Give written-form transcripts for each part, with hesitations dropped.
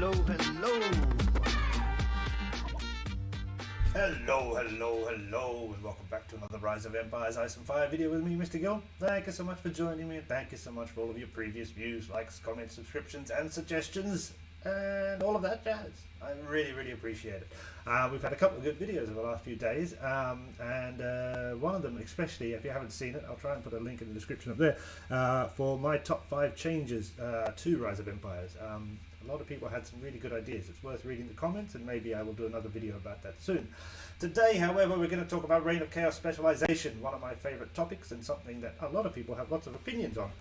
hello. Hello, and welcome back to another Rise of Empires Ice and Fire video with me, Mr. Gill. Thank you so much for joining me, and thank you so much for all of your previous views, likes, comments, subscriptions, and suggestions, and all of that jazz. I really appreciate it. We've had a couple of good videos over the last few days, and one of them, especially if you haven't seen it, I'll try and put a link in the description up there, for my top 5 changes to Rise of Empires. A lot of people had some really good ideas. It's worth reading the comments, and maybe I will do another video about that soon. Today, however, we're going to talk about Reign of Chaos Specialization, one of my favorite topics and something that a lot of people have lots of opinions on.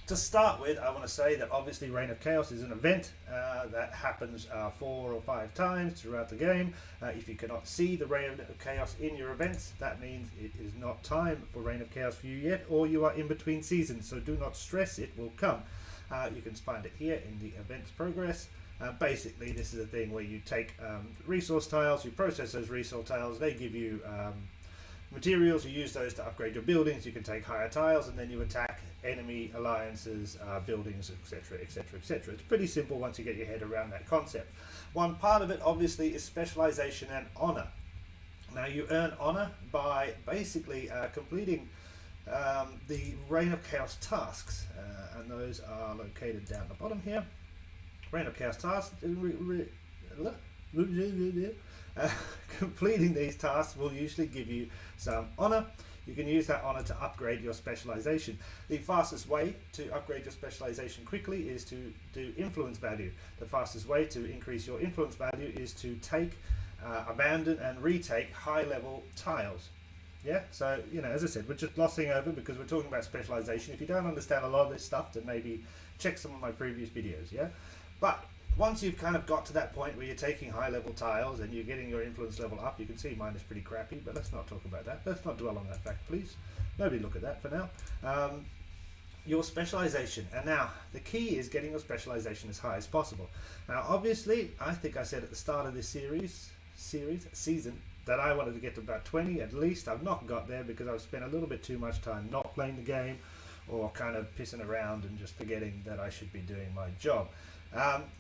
To start with, I want to say that obviously Reign of Chaos is an event that happens 4 or 5 times throughout the game. If you cannot see the Reign of Chaos in your events, that means it is not time for Reign of Chaos for you yet, or you are in between seasons, so do not stress, it will come. You can find it here in the events progress. Basically, this is a thing where you take resource tiles, you process those resource tiles, they give you materials, you use those to upgrade your buildings, you can take higher tiles, and then you attack enemy alliances, buildings, etc, etc, etc. It's pretty simple once you get your head around that concept. One part of it obviously is specialization and honor. Now you earn honor by basically completing the Reign of Chaos tasks, and those are located down the bottom here. Reign of Chaos tasks. Completing these tasks will usually give you some honor. You can use that honor to upgrade your specialization. The fastest way to upgrade your specialization quickly is to do influence value. The fastest way to increase your influence value is to take, abandon and retake high level tiles. Yeah, so, you know, as I said, we're just glossing over because we're talking about specialization. If you don't understand a lot of this stuff, then maybe check some of my previous videos, yeah? But once you've kind of got to that point where you're taking high level tiles and you're getting your influence level up, you can see mine is pretty crappy, but let's not talk about that. Let's not dwell on that fact, please. Nobody look at that for now. Your specialization, and now the key is getting your specialization as high as possible. Now, obviously, I think I said at the start of this season, that I wanted to get to about 20 at least. I've not got there because I've spent a little bit too much time not playing the game, or kind of pissing around and just forgetting that I should be doing my job.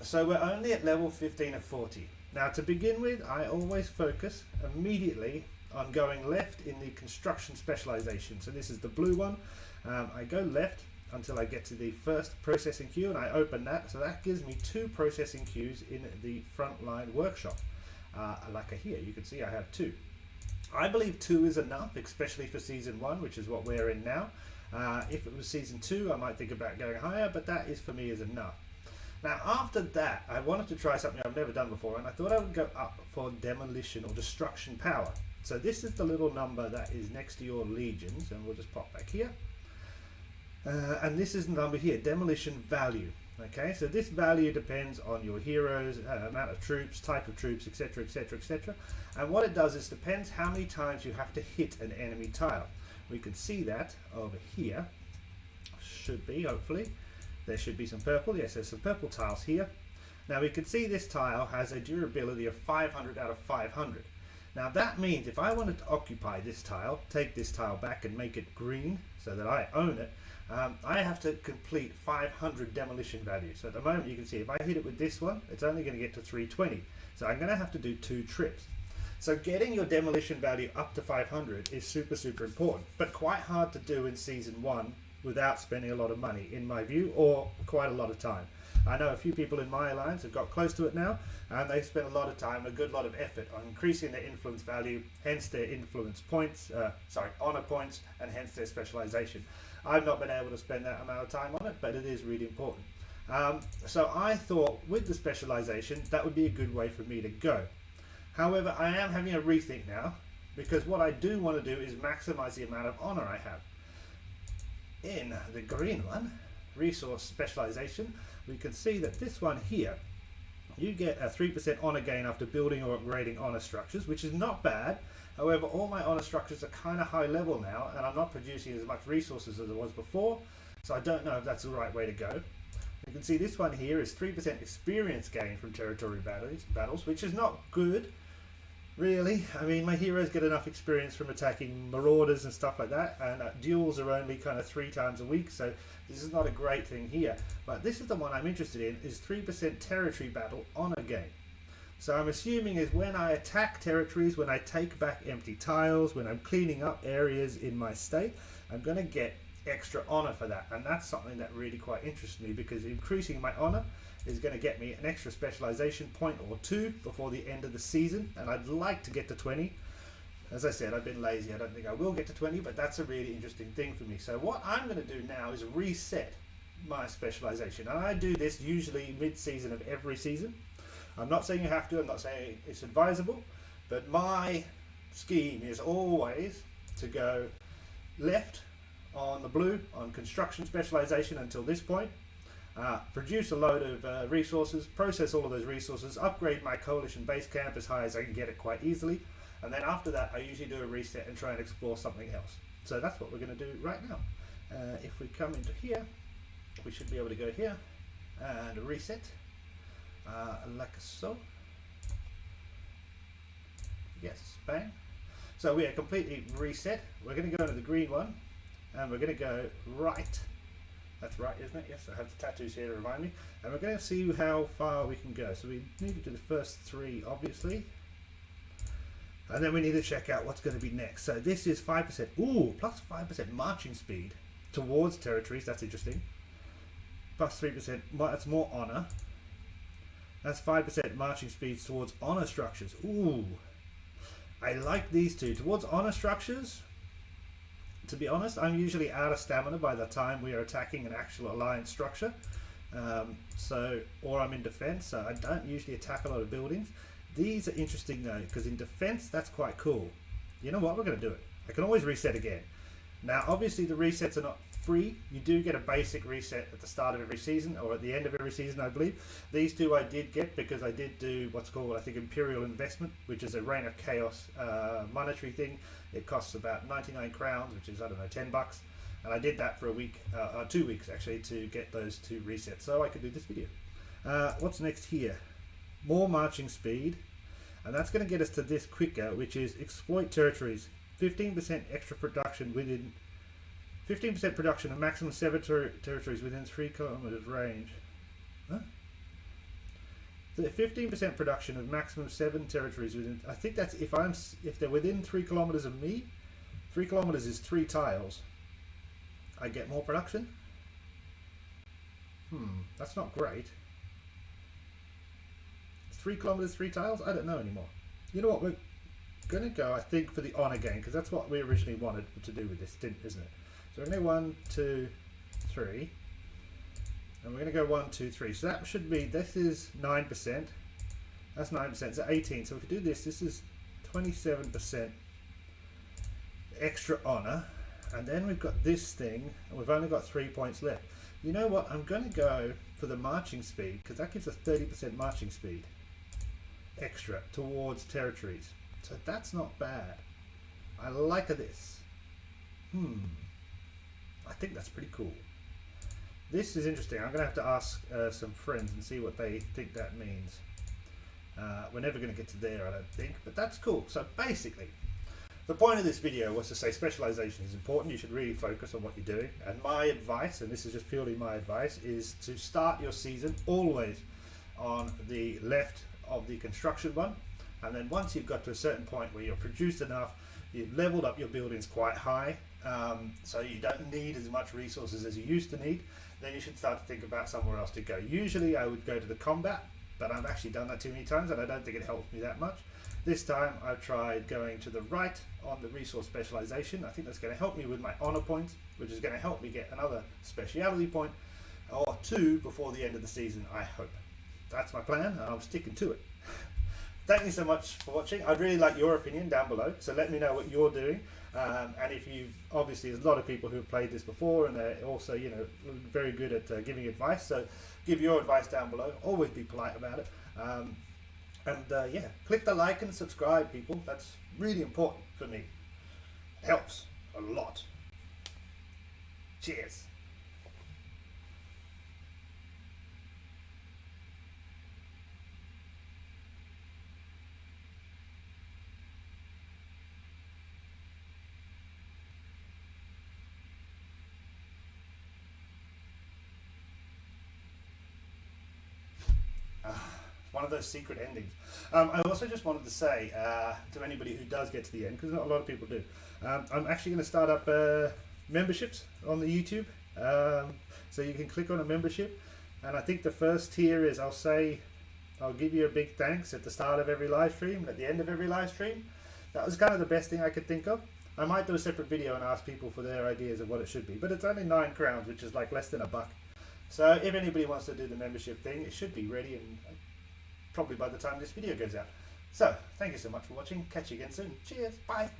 So we're only at level 15 of 40. Now, to begin with, I always focus immediately on going left in the construction specialization. So this is the blue one. I go left until I get to the first processing queue, and I open that. So that gives me 2 processing queues in the frontline workshop. Like here, you can see I have 2. I believe 2 is enough, especially for season 1, which is what we're in now. If it was season 2, I might think about going higher, but that is for me is enough. Now, after that, I wanted to try something I've never done before, and I thought I would go up for demolition or destruction power. So this is the little number that is next to your legions, and we'll just pop back here. And this is the number here, demolition value. Okay, so this value depends on your heroes, amount of troops, type of troops, etc, etc, etc. And what it does is depends how many times you have to hit an enemy tile. We can see that over here. Should be, hopefully. There should be some purple. Yes, there's some purple tiles here. Now we can see this tile has a durability of 500 out of 500. Now that means if I wanted to occupy this tile, take this tile back and make it green so that I own it, I have to complete 500 demolition value. So at the moment you can see if I hit it with this one, it's only going to get to 320. So I'm going to have to do 2 trips. So getting your demolition value up to 500 is super important, but quite hard to do in season 1 without spending a lot of money, in my view, or quite a lot of time. I know a few people in my alliance have got close to it now, and they spent a lot of time, a good lot of effort on increasing their influence value, hence their influence points, honor points, and hence their specialization. I've not been able to spend that amount of time on it, but it is really important. So I thought with the specialization, that would be a good way for me to go. However, I am having a rethink now, because what I do want to do is maximize the amount of honor I have. In the green one, resource specialization, we can see that this one here, you get a 3% honor gain after building or upgrading honor structures, which is not bad. However, all my honor structures are kind of high level now, and I'm not producing as much resources as I was before, so I don't know if that's the right way to go. You can see this one here is 3% experience gain from territory battles, which is not good, Really, I mean, my heroes get enough experience from attacking marauders and stuff like that, and duels are only kind of 3 times a week, so this is not a great thing here. But this is the one I'm interested in, is 3% territory battle honor gain. So I'm assuming is when I attack territories, when I take back empty tiles, when I'm cleaning up areas in my state, I'm going to get extra honor for that, and that's something that really quite interests me, because increasing my honor is going to get me an extra specialization point or 2 before the end of the season, and I'd like to get to 20. As I said, I've been lazy. I don't think I will get to 20, but that's a really interesting thing for me. So what I'm going to do now is reset my specialization, and I do this usually mid-season of every season. I'm not saying you have to, I'm not saying it's advisable, but my scheme is always to go left on the blue on construction specialization until this point, produce a load of resources, process all of those resources, upgrade my coalition base camp as high as I can get it quite easily, and then after that I usually do a reset and try and explore something else. So that's what we're going to do right now. If we come into here, we should be able to go here and reset like so. Yes, bang. So we are completely reset. We're going to go into the green one, and we're going to go right. That's right, isn't it? Yes, I have the tattoos here to remind me. And we're going to see how far we can go. So we need to do the first 3, obviously. And then we need to check out what's going to be next. So this is 5%. Ooh, plus 5% marching speed towards territories. That's interesting. Plus 3%. That's more honor. That's 5% marching speeds towards honor structures. Ooh. I like these two. Towards honor structures, to be honest, I'm usually out of stamina by the time we are attacking an actual alliance structure. Or I'm in defense, so I don't usually attack a lot of buildings. These are interesting though, because in defense, that's quite cool. You know what? We're going to do it. I can always reset again. Now, obviously, the resets are not free. You do get a basic reset at the start of every season, or at the end of every season, I believe. These two I did get because I did do what's called, I think, Imperial Investment, which is a Reign of Chaos monetary thing. It costs about 99 crowns, which is, I don't know, 10 bucks. And I did that for a week, 2 weeks actually, to get those 2 resets, so I could do this video. What's next here? More marching speed, and that's going to get us to this quicker, which is exploit territories. 15% extra production within 15% production of maximum 7 territories within 3 kilometers range. Huh? The 15% production of maximum 7 territories within. I think that's if they're within 3 kilometers of me. 3 kilometers is 3 tiles. I get more production. That's not great. 3 kilometers, 3 tiles. I don't know anymore. You know what? We're gonna go, I think, for the honor gain, because that's what we originally wanted to do with this, isn't it? So we're going to go 1, 2, 3, and we're going to go 1, 2, 3. So that should be, this is 9%, that's 9%, so 18. So if we do this, this is 27% extra honor, and then we've got this thing, and we've only got 3 points left. You know what, I'm going to go for the marching speed, because that gives us 30% marching speed extra towards territories. So that's not bad. I like this. I think that's pretty cool. This is interesting. I'm going to have to ask some friends and see what they think that means. We're never going to get to there, I don't think, but that's cool. So basically, the point of this video was to say specialization is important. You should really focus on what you're doing. And my advice, and this is just purely my advice, is to start your season always on the left of the construction one. And then once you've got to a certain point where you're produced enough, you've leveled up your buildings quite high, so you don't need as much resources as you used to need, then you should start to think about somewhere else to go. Usually I would go to the combat, but I've actually done that too many times and I don't think it helped me that much. This time I've tried going to the right on the resource specialization. I think that's going to help me with my honor points, which is going to help me get another speciality point or 2 before the end of the season, I hope. That's my plan, and I'm sticking to it. Thank you so much for watching. I'd really like your opinion down below, so let me know what you're doing. And if you've, obviously there's a lot of people who have played this before, and they're also, you know, very good at giving advice, so give your advice down below. Always be polite about it. Yeah, click the like and subscribe, people. That's really important for me. It helps a lot. Cheers. one of those secret endings. I also just wanted to say to anybody who does get to the end, because not a lot of people do, I'm actually going to start up memberships on the YouTube. So you can click on a membership, and I think the first tier is I'll give you a big thanks at the start of every live stream and at the end of every live stream. That was kind of the best thing I could think of. I might do a separate video and ask people for their ideas of what it should be, but it's only 9 crowns, which is like less than $1. So if anybody wants to do the membership thing, it should be ready, and probably by the time this video goes out. So thank you so much for watching. Catch you again soon. Cheers. Bye.